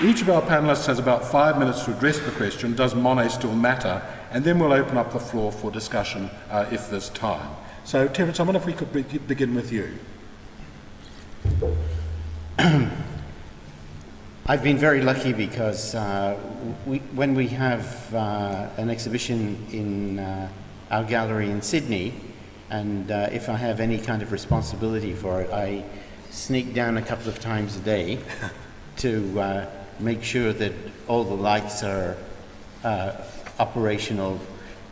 Each of our panellists has about 5 minutes to address the question, does Monet still matter? And then we'll open up the floor for discussion if there's time. So, Terence, I wonder if we could begin with you. I've been very lucky because when we have an exhibition in our gallery in Sydney, and if I have any kind of responsibility for it, I sneak down a couple of times a day to make sure that all the lights are operational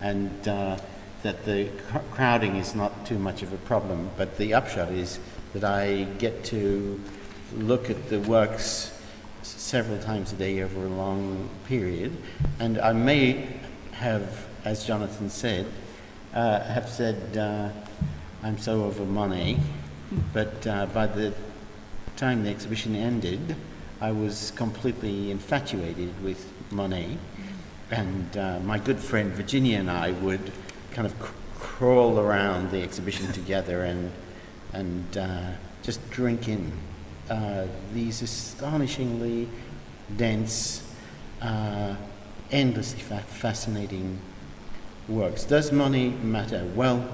and that the crowding is not too much of a problem. But the upshot is that I get to look at the works several times a day over a long period, and I may have, as Jonathan said, I'm so over Monet, but by the time the exhibition ended, I was completely infatuated with Monet, and my good friend Virginia and I would kind of crawl around the exhibition together and just drink in these astonishingly dense, endlessly fascinating works. Does Monet matter? Well,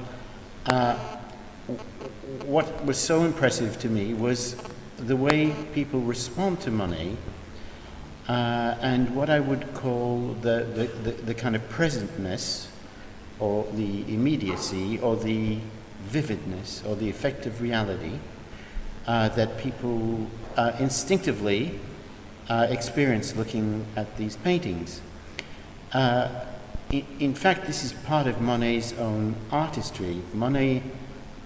what was so impressive to me was the way people respond to Monet and what I would call the kind of presentness or the immediacy or the vividness or the effect of reality that people instinctively experience looking at these paintings. In fact, this is part of Monet's own artistry. Monet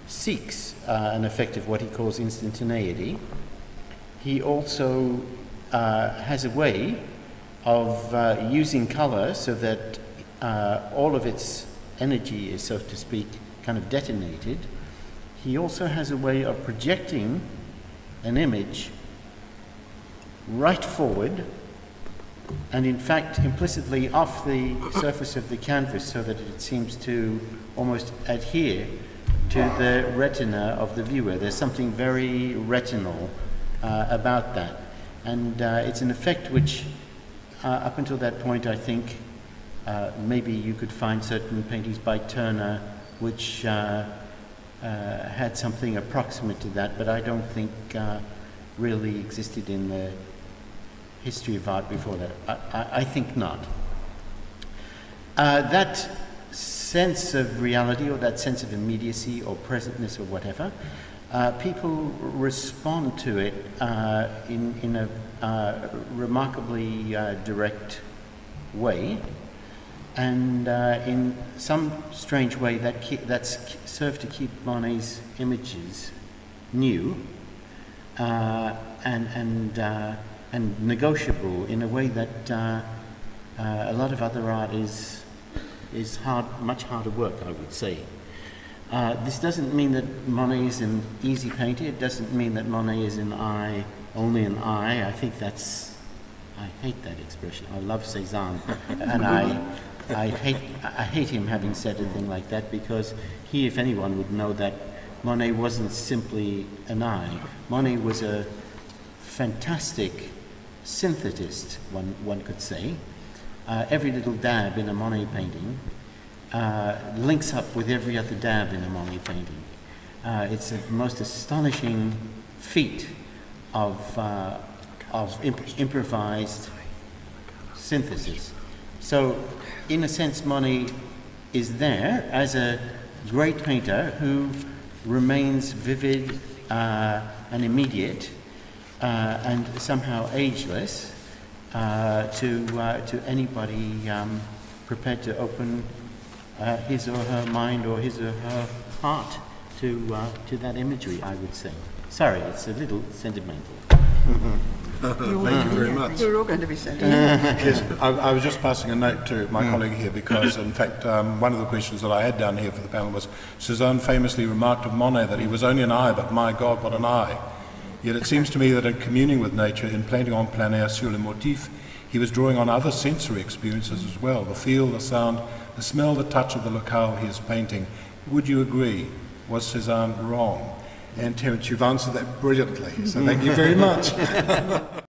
seeks an effect of what he calls instantaneity. He also has a way of using colour so that all of its energy is, so to speak, kind of detonated. He also has a way of projecting an image right forward and in fact implicitly off the surface of the canvas so that it seems to almost adhere to the retina of the viewer. There's something very retinal about that, and it's an effect which up until that point I think maybe you could find certain paintings by Turner which had something approximate to that, but I don't think really existed in the history of art before that. I think not. That sense of reality or that sense of immediacy or presentness or whatever, people respond to it in a remarkably direct way, and in some strange way that's served to keep Monet's images new and negotiable in a way that a lot of other art is much harder work, I would say. This doesn't mean that Monet is an easy painter. It doesn't mean that Monet is only an eye. I hate that expression. I love Cézanne, and I hate him having said a thing like that, because he, if anyone, would know that Monet wasn't simply an eye. Monet was a fantastic synthetist, one could say. Every little dab in a Monet painting links up with every other dab in a Monet painting. It's a most astonishing feat of improvised synthesis. So, in a sense, Monet is there as a great painter who remains vivid and immediate and somehow ageless to anybody prepared to open his or her mind or his or her heart to that imagery, I would say. Sorry, it's a little sentimental. Thank you very much. We're all going to be sentimental. Yes, I was just passing a note to my colleague here because, in fact, one of the questions that I had down here for the panel was, Cézanne famously remarked of Monet that he was only an eye, but my God, what an eye. Yet it seems to me that in communing with nature, in painting en plein air sur le motif, he was drawing on other sensory experiences as well, the feel, the sound, the smell, the touch of the locale he is painting. Would you agree? Was Cézanne wrong? And Terence, you've answered that brilliantly, so thank you very much.